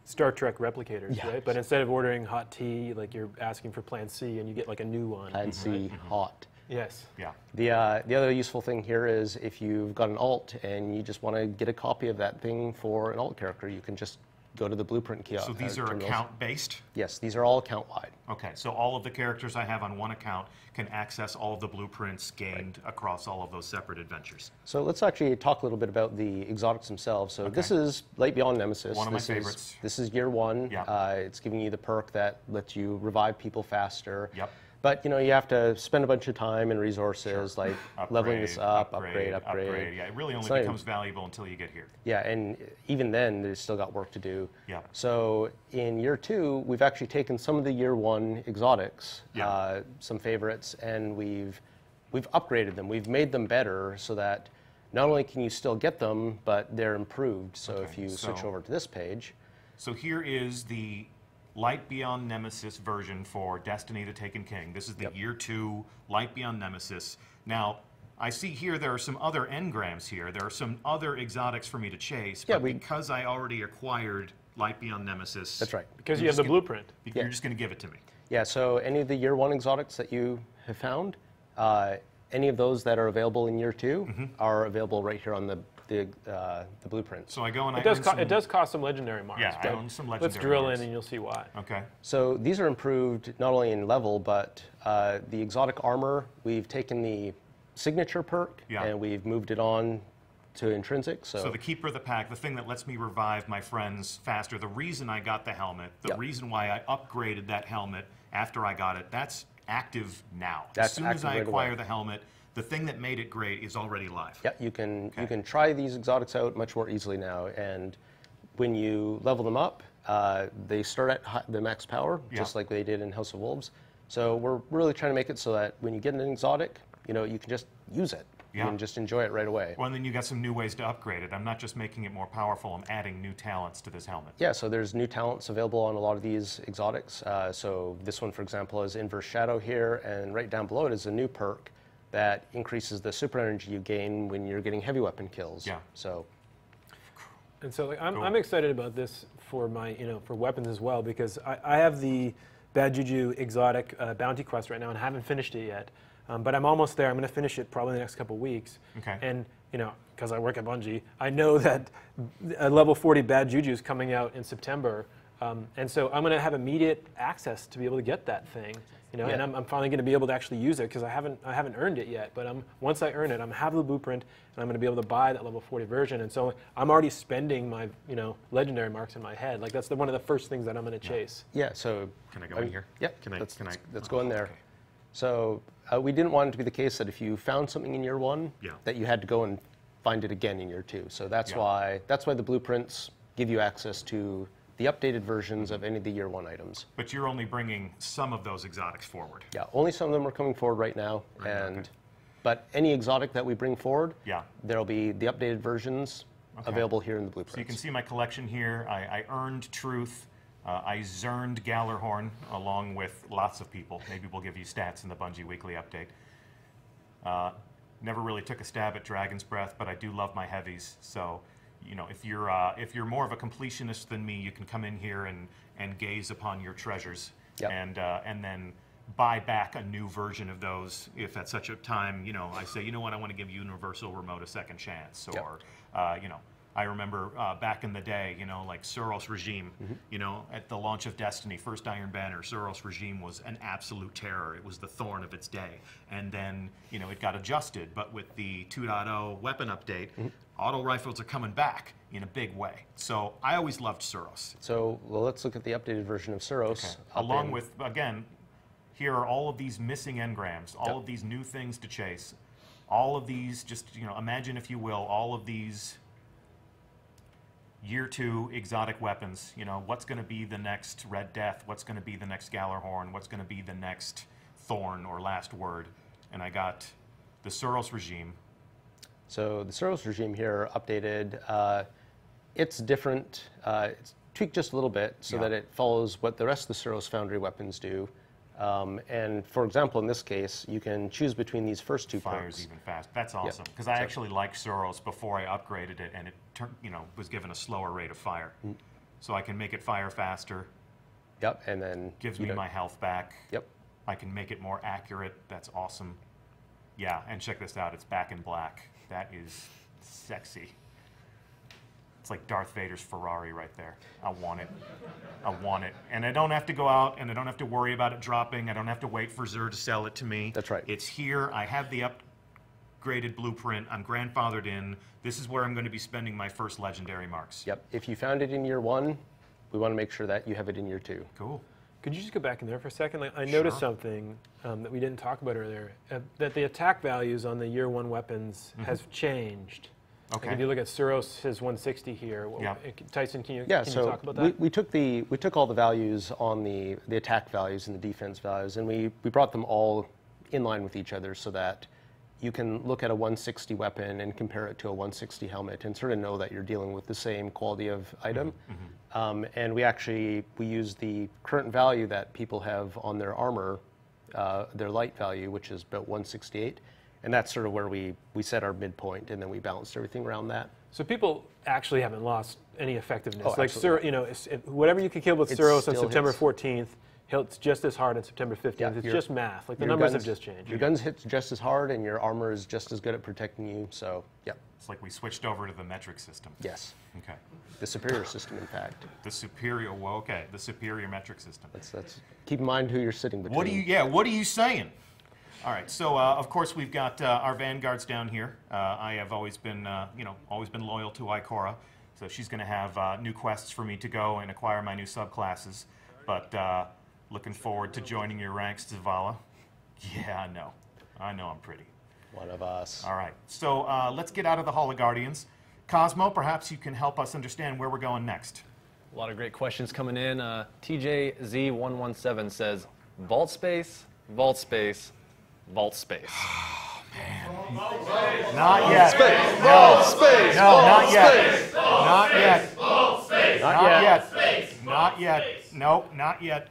Star Trek replicators, Yeah. right? But instead of ordering hot tea, like you're asking for Plan C and you get like a new one. And see hot. Yes. Yeah. The other useful thing here is if you've got an alt and you just want to get a copy of that thing for an alt character, you can just go to the blueprint kiosk. So these are terminals. account-based? Yes, these are all account-wide. Okay, so all of the characters I have on one account can access all of the blueprints gained across all of those separate adventures. So let's actually talk a little bit about the exotics themselves. So this is Light Beyond Nemesis. One of my This favorites. This is year 1. Yeah. It's giving you the perk that lets you revive people faster. Yep. But you know you have to spend a bunch of time and resources like leveling this up, upgrade. Yeah, it really only not even- becomes valuable until you get here. Yeah, and even then, there's still got work to do. Yeah. So in year 2, we've actually taken some of the year 1 exotics, Yeah. some favorites, and we've upgraded them. We've made them better so that not only can you still get them, but they're improved. So Okay, if you switch so- over to this page, So here is the Light Beyond Nemesis version for Destiny the Taken King. This is the year 2 Light Beyond Nemesis. Now, I see here there are some other engrams here. There are some other exotics for me to chase, Yeah, but we- because I already acquired Light Beyond Nemesis... that's right. Because You're you have just the gonna- blueprint. You're just going to give it to me. Yeah, so any of the year 1 exotics that you have found, any of those that are available in year 2 are available right here on the blueprint. So I go and It I does, earn some... it does cost some legendary marks. Yeah, I but own some let's legendary drill marks. in and you'll see why. Okay. So these are improved not only in level, but the exotic armor, we've taken the signature perk Yeah. and we've moved it on to intrinsic. So the Keeper of the Pack, the thing that lets me revive my friends faster, the reason I got the helmet, the Yep. reason why I upgraded that helmet after I got it, that's active now. That's as soon as active I right acquire away. the helmet, the thing that made it great is already live. yeah, you can try these exotics out much more easily now. And when you level them up, they start at the max power, just like they did in House of Wolves. So we're really trying to make it so that when you get an exotic, you know, you can just use it. Yeah. You can just enjoy it right away. Well, and then you got some new ways to upgrade it. I'm not just making it more powerful, I'm adding new talents to this helmet. Yeah, so there's new talents available on a lot of these exotics. So this one, for example, is Inverse Shadow here, and right down below it is a new perk that increases the super energy you gain when you're getting heavy weapon kills. Yeah. So. And so like, I'm, Cool. I'm excited about this for my, for weapons as well, because I have the Bad Juju exotic bounty quest right now and haven't finished it yet. But I'm almost there. I'm going to finish it probably in the next couple of weeks. Okay. And, because I work at Bungie, I know that a level 40 Bad Juju is coming out in September. And so I'm going to have immediate access to be able to get that thing. Yeah. And I'm finally going to be able to actually use it because I haven't earned it yet. But once I earn it, I'm going to have the blueprint, and I'm going to be able to buy that level 40 version. And so I'm already spending my legendary marks in my head. Like that's one of the first things that I'm going to chase. Yeah, so. Can I go in here? Yep. Can I? Let's go in there. Okay. So we didn't want it to be the case that if you found something in year 1, Yeah. that you had to go and find it again in year 2. So that's why the blueprints give you access to the updated versions of any of the year 1 items. But you're only bringing some of those exotics forward. Yeah, only some of them are coming forward right now, but any exotic that we bring forward, there'll be the updated versions available here in the blueprints. So you can see my collection here. I earned Truth. I zerned Gallarhorn along with lots of people. Maybe we'll give you stats in the Bungie Weekly Update. Never really took a stab at Dragon's Breath, but I do love my heavies. So, if you're more of a completionist than me, you can come in here and gaze upon your treasures, and then buy back a new version of those if at such a time, I say, you know what, I want to give Universal Remote a second chance, or I remember back in the day, like Suros Regime, at the launch of Destiny, first Iron Banner, Suros Regime was an absolute terror. It was the thorn of its day. And then, it got adjusted. But with the 2.0 weapon update, auto rifles are coming back in a big way. So I always loved Suros. So, let's look at the updated version of Suros. Okay. Along with, again, here are all of these missing engrams, all of these new things to chase, all of these, just, imagine, if you will, all of these Year 2 exotic weapons. What's going to be the next Red Death? What's going to be the next Gallarhorn? What's going to be the next Thorn or Last Word? And I got the Suros Regime. So the Suros Regime here updated. It's different. It's tweaked just a little bit so that it follows what the rest of the Suros Foundry weapons do. And for example, in this case, you can choose between these first two Fires perks. even fast. That's awesome, because I actually liked Suros before I upgraded it, and it was given a slower rate of fire. So I can make it fire faster. Yep, and then gives me my health back. Yep. I can make it more accurate. That's awesome. Yeah, and check this out. It's back in black. That is sexy. It's like Darth Vader's Ferrari right there. I want it. I want it. And I don't have to go out, and I don't have to worry about it dropping. I don't have to wait for Xur to sell it to me. That's right. It's here. I have the upgraded blueprint. I'm grandfathered in. This is where I'm going to be spending my first legendary marks. Yep. If you found it in year 1, we want to make sure that you have it in year 2. Cool. Could you just go back in there for a second? I noticed something that we didn't talk about earlier, that the attack values on the year 1 weapons has changed. Okay. Like if you look at Suros, his 160 here. Tyson, can you talk about that? We took all the values on the attack values and the defense values, and we brought them all in line with each other so that you can look at a 160 weapon and compare it to a 160 helmet and sort of know that you're dealing with the same quality of item. And we use the current value that people have on their armor, their light value, which is about 168. And that's sort of where we set our midpoint, and then we balanced everything around that. So people actually haven't lost any effectiveness. Oh, like whatever you could kill with Suros on September 14th, hits just as hard on September 15th. Yeah, it's just math. Like the guns numbers have just changed. Your guns hit just as hard, and your armor is just as good at protecting you. So, yeah. It's like we switched over to the metric system. Yes. Okay. The superior system, in fact. The superior. Well, okay. The superior metric system. That's keep in mind who you're sitting between. What are you saying? All right, so of course we've got our vanguards down here. I have always been, always been loyal to Ikora, so she's going to have new quests for me to go and acquire my new subclasses. But looking forward to joining your ranks, Zavala. Yeah, I know I'm pretty. One of us. All right, so let's get out of the Hall of Guardians. Cosmo, perhaps you can help us understand where we're going next. A lot of great questions coming in. TJZ117 says, vault space, vault space, vault space. Not yet. Space, No. vault space, No, vault not yet. space. Not yet. Not yet. Not Not yet. Nope, not yet.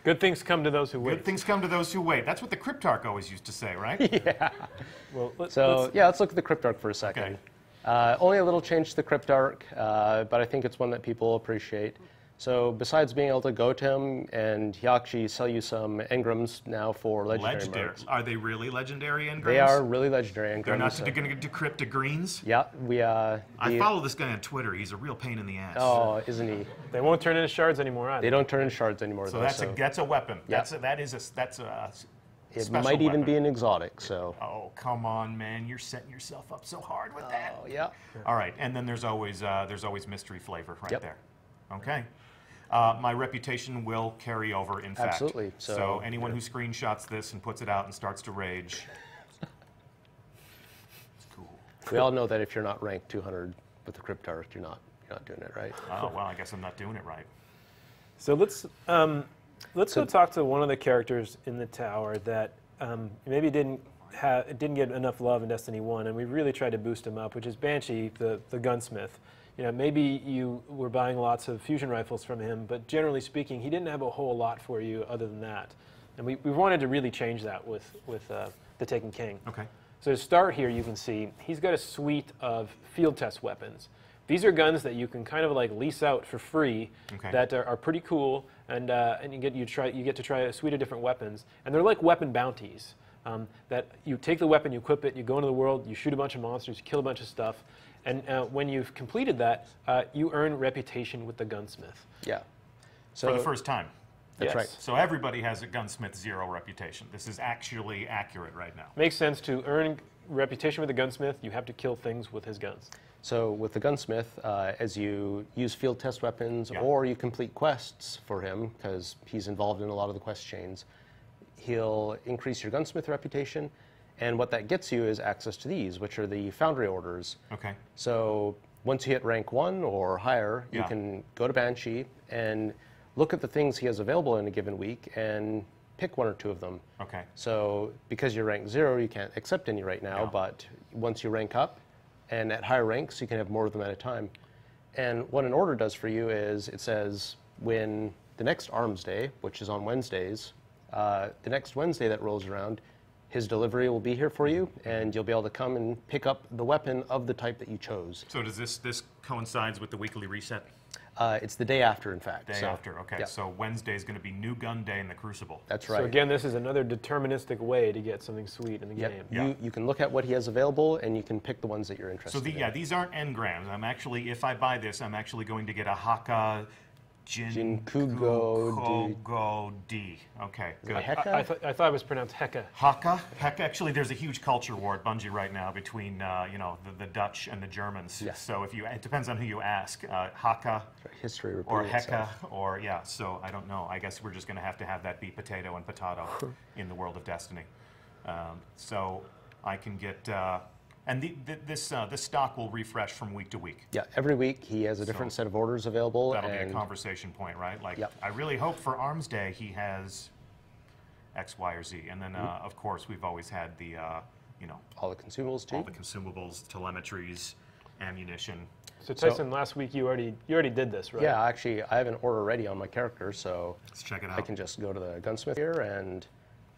Good things come to those who wait. Good things come to those who wait. That's what the Cryptarch always used to say, right? Yeah. Well, let's Let's look at the Cryptarch for a second. Okay. Only a little change to the Cryptarch, but I think it's one that people appreciate. So besides being able to go to him, and he'll actually sell you some engrams now for legendary modes. Are they really legendary engrams? They are really legendary engrams. They're not going to decrypt to greens? Yeah, I follow this guy on Twitter. He's a real pain in the ass. Oh, isn't he? They won't turn into shards anymore either. They don't turn into shards anymore. So though, that's a weapon. Yeah. That's a it special might even weapon. be an exotic. So. Oh, come on, man! You're setting yourself up so hard with that. Oh yeah. All right, and then there's always mystery flavor right Yep. there. Okay. My reputation will carry over, in fact. Absolutely. So anyone who screenshots this and puts it out and starts to rage, it's cool. We all know that if you're not ranked 200 with the Cryptarch, you're not doing it right. Oh, well, I guess I'm not doing it right. So let's go talk to one of the characters in the tower that maybe didn't get enough love in Destiny 1, and we really tried to boost him up, which is Banshee, the gunsmith. You know, maybe you were buying lots of fusion rifles from him, but generally speaking, he didn't have a whole lot for you other than that. And we wanted to really change that with the Taken King. Okay. So to start here, you can see he's got a suite of field test weapons. These are guns that you can kind of like lease out for free that are pretty cool, and you get to try a suite of different weapons, and they're like weapon bounties. That you take the weapon, you equip it, you go into the world, you shoot a bunch of monsters, you kill a bunch of stuff, and when you've completed that, you earn reputation with the gunsmith. Yeah. For the first time. That's Yes. right. So everybody has a gunsmith 0 reputation. This is actually accurate right now. Makes sense. To earn reputation with the gunsmith, you have to kill things with his guns. So with the gunsmith, as you use field test weapons or you complete quests for him, because he's involved in a lot of the quest chains, he'll increase your gunsmith reputation. And what that gets you is access to these, which are the foundry orders. Okay. So once you hit rank 1 or higher, you can go to Banshee and look at the things he has available in a given week and pick 1 or 2 of them. Okay. So because you're rank 0, you can't accept any right now, but once you rank up, and at higher ranks, you can have more of them at a time. And what an order does for you is it says when the next Arms Day, which is on Wednesdays, the next Wednesday that rolls around, his delivery will be here for you, and you'll be able to come and pick up the weapon of the type that you chose. So does this coincides with the weekly reset? It's the day after, in fact. Day after, okay. Yeah. So Wednesday is going to be New Gun Day in the Crucible. That's right. So again, this is another deterministic way to get something sweet in the game. You can look at what he has available, and you can pick the ones that you're interested in. These aren't engrams. I'm actually, if I buy this, I'm actually going to get a Haka Jinkugo D. Okay, good. Heka? I thought it was pronounced Heka. Haka? Heka? Actually, there's a huge culture war at Bungie right now between, the Dutch and the Germans. Yes. So it depends on who you ask. Haka History or repeats Heka itself. so I don't know. I guess we're just going to have that be potato and potato in the world of Destiny. So I can get... And this stock will refresh from week to week. Yeah, every week he has a different set of orders available. That'll be a conversation point, right? Like, I really hope for Arms Day he has X, Y, or Z. And then, of course, we've always had the, all the consumables too. all the consumables, telemetries, ammunition. So Tyson, last week you already did this, right? Yeah, actually, I have an order ready on my character, so Let's check it I out. can just go to the gunsmith here, and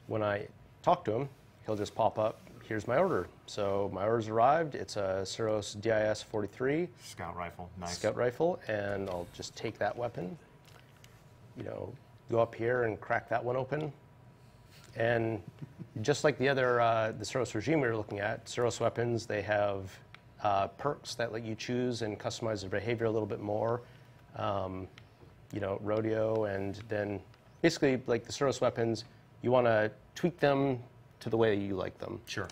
when I talk to him, he'll just pop up. Here's my order. So my order's arrived. It's a Suros DIS 43 Scout rifle, nice. scout rifle, and I'll just take that weapon. Go up here and crack that one open. And just like the other, the Suros regime we were looking at, Suros weapons, they have perks that let you choose and customize their behavior a little bit more. Rodeo, and then basically like the Suros weapons, you want to tweak them to the way you like them. Sure.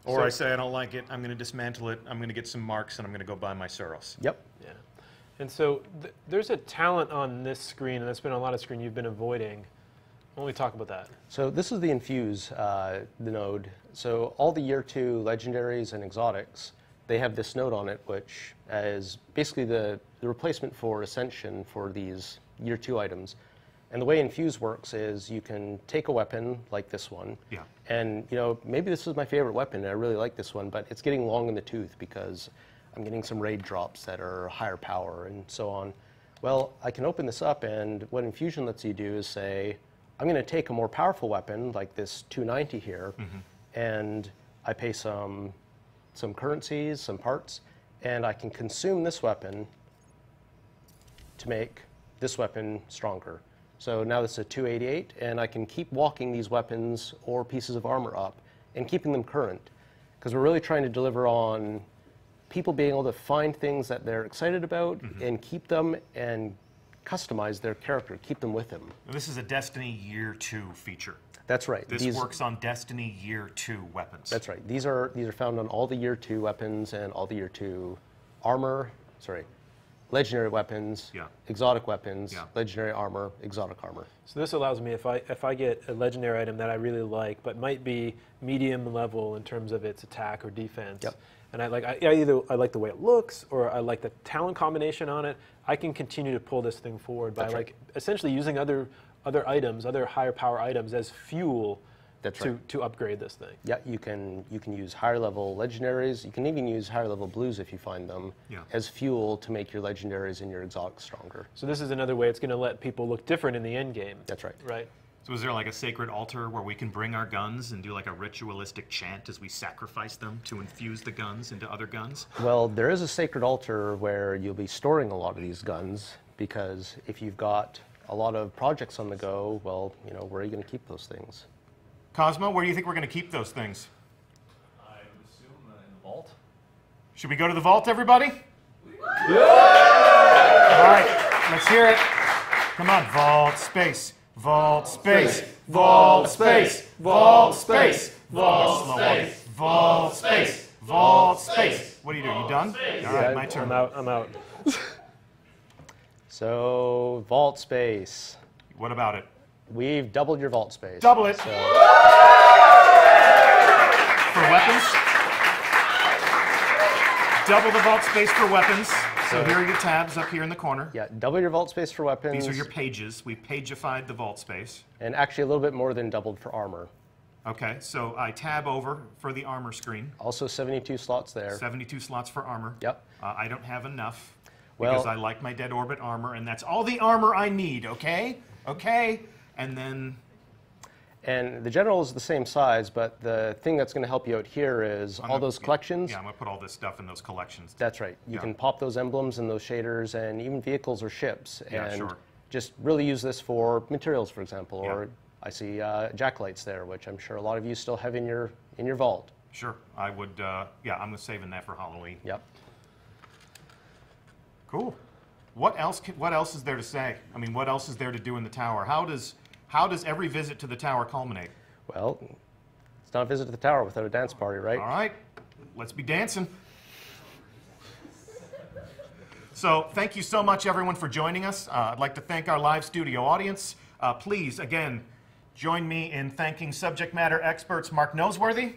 Or I say I don't like it, I'm going to dismantle it, I'm going to get some marks, and I'm going to go buy my Suros. Yep. Yeah. And so there's a talent on this screen, and that's been a lot of screen you've been avoiding. Why don't we talk about that? So this is the Infuse, the node. So all the Year 2 legendaries and exotics, they have this node on it, which is basically the replacement for Ascension for these Year 2 items. And the way Infuse works is you can take a weapon like this one, and maybe this is my favorite weapon, and I really like this one, but it's getting long in the tooth because I'm getting some raid drops that are higher power and so on. Well, I can open this up, and what Infusion lets you do is say, I'm going to take a more powerful weapon like this 290 here, and I pay some currencies, some parts, and I can consume this weapon to make this weapon stronger. So now this is a 288, and I can keep walking these weapons or pieces of armor up and keeping them current, because we're really trying to deliver on people being able to find things that they're excited about and keep them and customize their character, keep them with them. This is a Destiny Year 2 feature. That's right. This works on Destiny Year 2 weapons. That's right. These are found on all the Year 2 weapons and all the Year 2 armor, legendary weapons, exotic weapons, legendary armor, exotic armor. So this allows me, if I get a legendary item that I really like, but might be medium level in terms of its attack or defense, and either I like the way it looks or I like the talent combination on it, I can continue to pull this thing forward by essentially using other items, other higher power items as fuel to upgrade this thing. Yeah, you can use higher level legendaries. You can even use higher level blues if you find them as fuel to make your legendaries and your exotics stronger. So this is another way it's going to let people look different in the end game. That's right. Right. So is there like a sacred altar where we can bring our guns and do like a ritualistic chant as we sacrifice them to infuse the guns into other guns? Well, there is a sacred altar where you'll be storing a lot of these guns, because if you've got a lot of projects on the go, well, where are you going to keep those things? Cosmo, where do you think we're going to keep those things? I would assume in the vault. Should we go to the vault, everybody? Yeah! All right, let's hear it. Come on, vault space, vault space, vault space, vault space, vault space, vault space, vault space. What are you doing? You done? All right, my turn. I'm out. So, vault space. What about it? We've doubled your vault space. Double it. For weapons. Double the vault space for weapons. So here are your tabs up here in the corner. Yeah, double your vault space for weapons. These are your pages. We've pageified the vault space. And actually a little bit more than doubled for armor. Okay, so I tab over for the armor screen. Also 72 slots there. 72 slots for armor. Yep. I don't have enough because I like my Dead Orbit armor, and that's all the armor I need, okay? Okay? And then... And the general is the same size, but the thing that's going to help you out here is all those collections. Yeah, I'm going to put all this stuff in those collections. That's right. You can pop those emblems and those shaders and even vehicles or ships. Yeah, and sure. Just really use this for materials, for example. Or I see jacklights there, which I'm sure a lot of you still have in your vault. Sure. I would, yeah, I'm saving that for Halloween. Yep. Cool. What else is there to say? I mean, what else is there to do in the tower? How does every visit to the tower culminate? Well, it's not a visit to the tower without a dance party, right? All right. Let's be dancing. So thank you so much, everyone, for joining us. I'd like to thank our live studio audience. Please, again, join me in thanking subject matter experts Mark Noseworthy,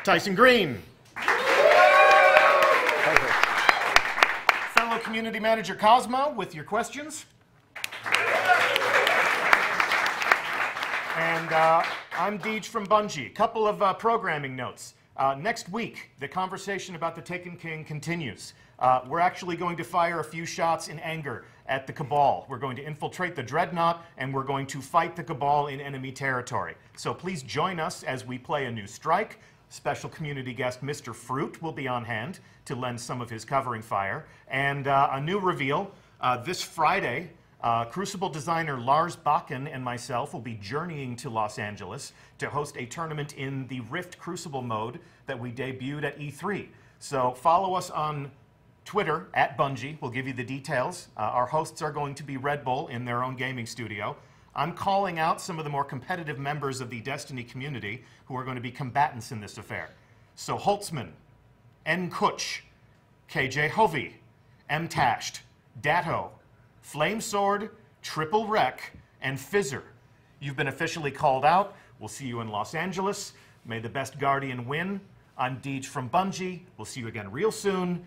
Tyson Green, fellow community manager Cosmo with your questions, and I'm Deej from Bungie. Couple of programming notes. Next week, the conversation about the Taken King continues. We're actually going to fire a few shots in anger at the Cabal. We're going to infiltrate the Dreadnought, and we're going to fight the Cabal in enemy territory. So please join us as we play a new strike. Special community guest Mr. Fruit will be on hand to lend some of his covering fire. And a new reveal, this Friday, Crucible designer Lars Bakken and myself will be journeying to Los Angeles to host a tournament in the Rift Crucible mode that we debuted at E3. So follow us on Twitter, @Bungie. We'll give you the details. Our hosts are going to be Red Bull in their own gaming studio. I'm calling out some of the more competitive members of the Destiny community who are going to be combatants in this affair. So Holtzman, N. Kutch, KJ Hovey, M. Tasht, Datto, Flamesword, Triple Wreck, and Fizzer. You've been officially called out. We'll see you in Los Angeles. May the best Guardian win. I'm Deej from Bungie. We'll see you again real soon.